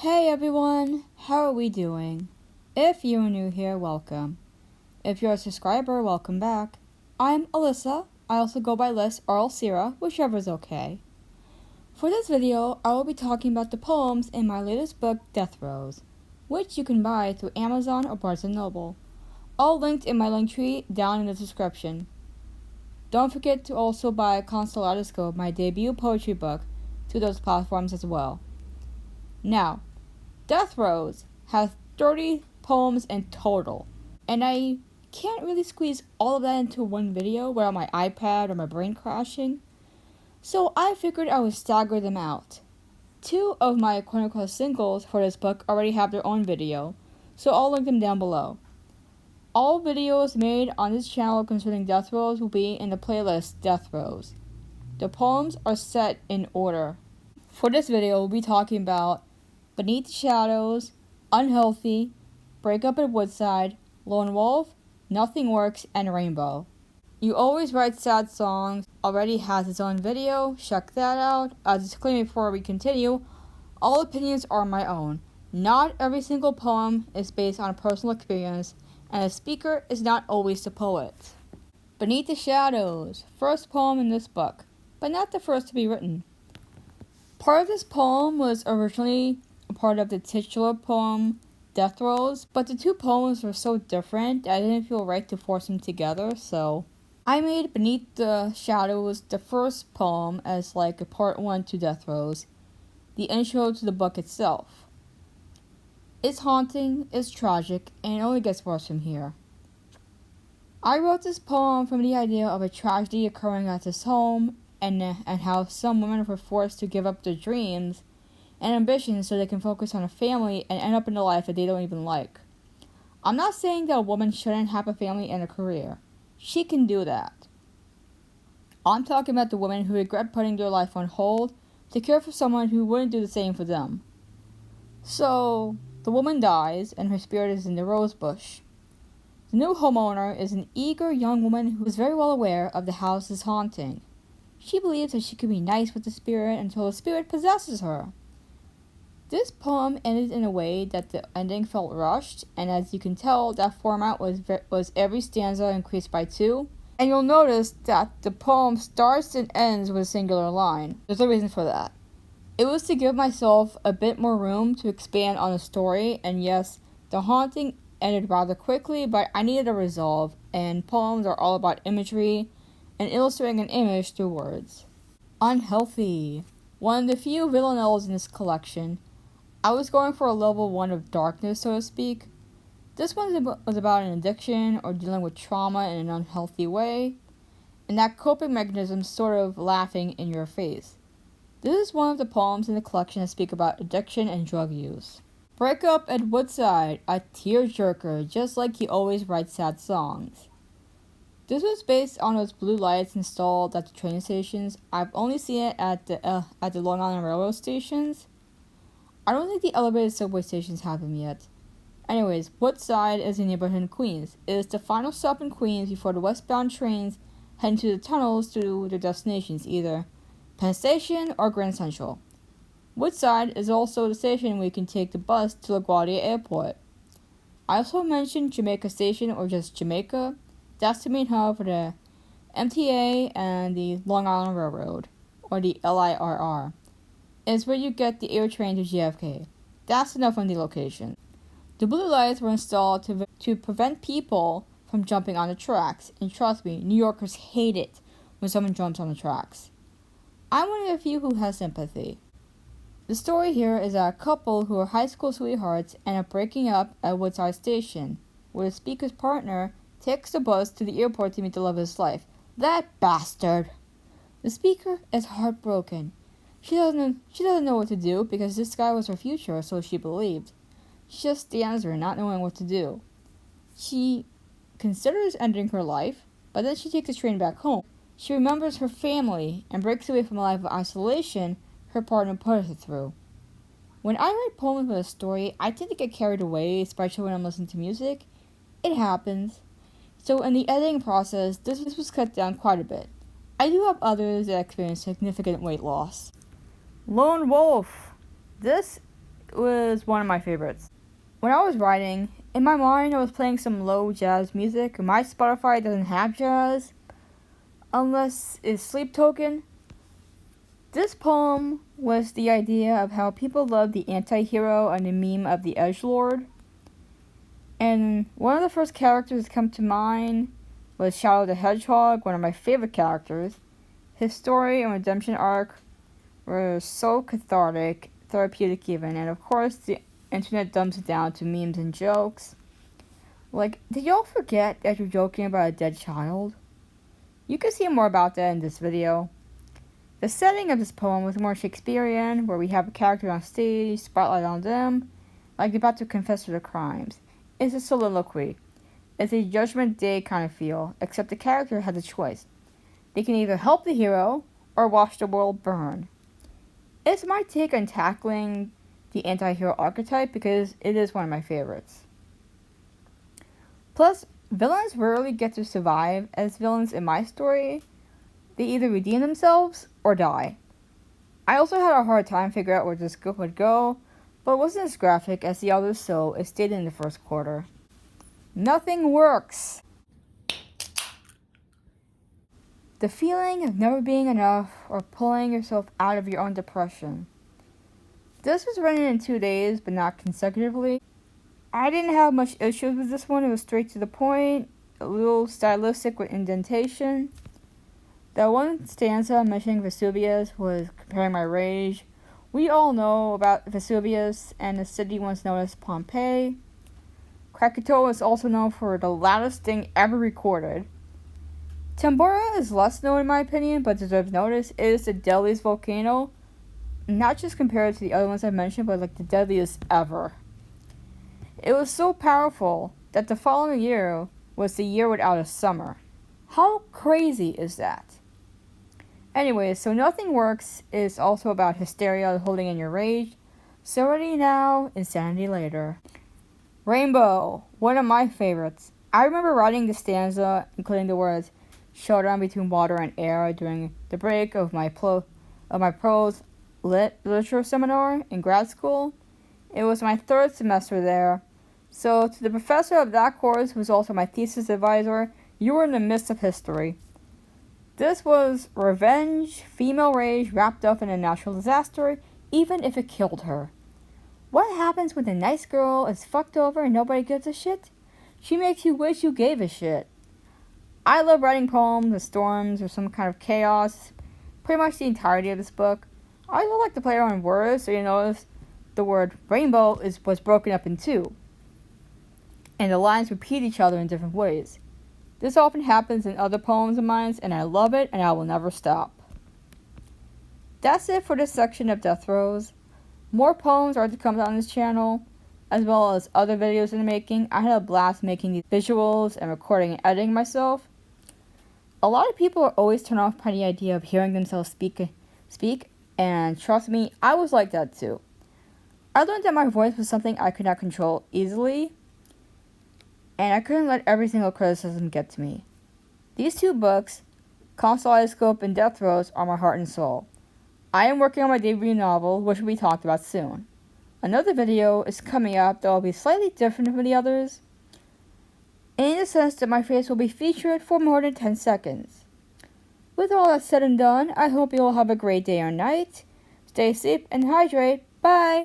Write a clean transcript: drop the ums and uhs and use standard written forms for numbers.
Hey everyone, how are we doing? If you're new here, welcome. If you're a subscriber, welcome back. I'm Alyssa. I also go by Lyss or Alsira, whichever is okay. For this video, I will be talking about the poems in my latest book, DETHROEZ, which you can buy through Amazon or Barnes & Noble. All linked in my link tree down in the description. Don't forget to also buy Constellatuscope, my debut poetry book, through those platforms as well. Now, DETHROEZ has 30 poems in total, and I can't really squeeze all of that into one video without my iPad or my brain crashing, so I figured I would stagger them out. 2 of my quote-unquote singles for this book already have their own video, so I'll link them down below. All videos made on this channel concerning DETHROEZ will be in the playlist DETHROEZ. The poems are set in order. For this video, we'll be talking about Beneath the Shadows, Unhealthy, Break Up at Woodside, Lone Wolf, Nothing Works, and Rainbow. You Always Write Sad Songs already has its own video, check that out. As a disclaimer before we continue, all opinions are my own. Not every single poem is based on a personal experience, and the speaker is not always the poet. Beneath the Shadows, first poem in this book, but not the first to be written. Part of this poem was originally a part of the titular poem, DETHROEZ, but the 2 poems were so different that I didn't feel right to force them together, so I made Beneath the Shadows the first poem as like a part 1 to DETHROEZ, the intro to the book itself. It's haunting, it's tragic, and it only gets worse from here. I wrote this poem from the idea of a tragedy occurring at this home, and how some women were forced to give up their dreams and ambitions so they can focus on a family and end up in a life that they don't even like. I'm not saying that a woman shouldn't have a family and a career. She can do that. I'm talking about the women who regret putting their life on hold to care for someone who wouldn't do the same for them. So, the woman dies and her spirit is in the rose bush. The new homeowner is an eager young woman who is very well aware of the house's haunting. She believes that she can be nice with the spirit until the spirit possesses her. This poem ended in a way that the ending felt rushed, and as you can tell, that format was every stanza increased by 2. And you'll notice that the poem starts and ends with a singular line. There's a reason for that. It was to give myself a bit more room to expand on the story, and yes, the haunting ended rather quickly, but I needed a resolve, and poems are all about imagery and illustrating an image through words. Unhealthy. One of the few villanelles in this collection. I was going for a level 1 of darkness, so to speak. This one was about an addiction or dealing with trauma in an unhealthy way, and that coping mechanism sort of laughing in your face. This is one of the poems in the collection that speak about addiction and drug use. Break Up at Woodside, a tearjerker, just like he always writes sad songs. This was based on those blue lights installed at the train stations. I've only seen it at the Long Island Railroad stations. I don't think the elevated subway stations have them yet. Anyways, Woodside is a neighborhood in Queens. It is the final stop in Queens before the westbound trains head into the tunnels to their destinations, either Penn Station or Grand Central. Woodside is also the station where you can take the bus to LaGuardia Airport. I also mentioned Jamaica Station, or just Jamaica. That's the main hub for the MTA and the Long Island Railroad, or the LIRR. It's where you get the air train to JFK. That's enough on the location. The blue lights were installed to prevent people from jumping on the tracks, and trust me, New Yorkers hate it when someone jumps on the tracks. I'm one of the few who has sympathy. The story here is a couple who are high school sweethearts and are breaking up at Woodside Station, where the speaker's partner takes the bus to the airport to meet the love of his life. That bastard! The speaker is heartbroken. She doesn't know what to do because this guy was her future, so she believed. She just stands there not knowing what to do. She considers ending her life, but then she takes a train back home. She remembers her family and breaks away from a life of isolation her partner put her through. When I write poems with a story, I tend to get carried away, especially when I'm listening to music. It happens. So in the editing process, this was cut down quite a bit. I do have others that experience significant weight loss. Lone Wolf. This was one of my favorites. When I was writing, in my mind I was playing some low jazz music. My Spotify doesn't have jazz unless it's Sleep Token. This poem was the idea of how people love the anti-hero and the meme of the edgelord. And one of the first characters to come to mind was Shadow the Hedgehog, one of my favorite characters. His story and redemption arc were so cathartic, therapeutic even, and of course the internet dumps it down to memes and jokes. Like, did y'all forget that you're joking about a dead child? You can see more about that in this video. The setting of this poem was more Shakespearean, where we have a character on stage, spotlight on them, like they're about to confess to their crimes. It's a soliloquy. It's a Judgment Day kind of feel, except the character has a choice. They can either help the hero, or watch the world burn. It's my take on tackling the anti-hero archetype because it is one of my favorites. Plus, villains rarely get to survive as villains in my story. They either redeem themselves or die. I also had a hard time figuring out where this book would go, but it wasn't as graphic as the others, so it stayed in the first quarter. Nothing works! The feeling of never being enough or pulling yourself out of your own depression. This was written in 2 days, but not consecutively. I didn't have much issues with this one. It was straight to the point, a little stylistic with indentation. That one stanza mentioning Vesuvius was comparing my rage. We all know about Vesuvius and the city once known as Pompeii. Krakatoa is also known for the loudest thing ever recorded. Tambora is less known in my opinion, but deserves notice. It is the deadliest volcano, not just compared to the other ones I mentioned, but like the deadliest ever. It was so powerful that the following year was the year without a summer. How crazy is that? Anyways, so Nothing Works is also about hysteria holding in your rage. Serenity now, insanity later. Rainbow, one of my favorites. I remember writing the stanza, including the words, showdown between water and air during the break of my prose literature seminar in grad school. It was my 3rd semester there. So to the professor of that course, who was also my thesis advisor, you were in the midst of history. This was revenge, female rage wrapped up in a natural disaster, even if it killed her. What happens when a nice girl is fucked over and nobody gives a shit? She makes you wish you gave a shit. I love writing poems with storms or some kind of chaos. Pretty much the entirety of this book. I also like to play around with words, so you notice the word rainbow was broken up in 2. And the lines repeat each other in different ways. This often happens in other poems of mine, and I love it, and I will never stop. That's it for this section of DETHROEZ. More poems are to come on this channel, as well as other videos in the making. I had a blast making these visuals and recording and editing myself. A lot of people are always turned off by the idea of hearing themselves speak, and trust me, I was like that too. I learned that my voice was something I could not control easily, and I couldn't let every single criticism get to me. These 2 books, Kaleidoscope and DETHROEZ, are my heart and soul. I am working on my debut novel, which will be talked about soon. Another video is coming up that will be slightly different from the others, in the sense that my face will be featured for more than 10 seconds. With all that said and done, I hope you all have a great day or night. Stay safe and hydrate. Bye!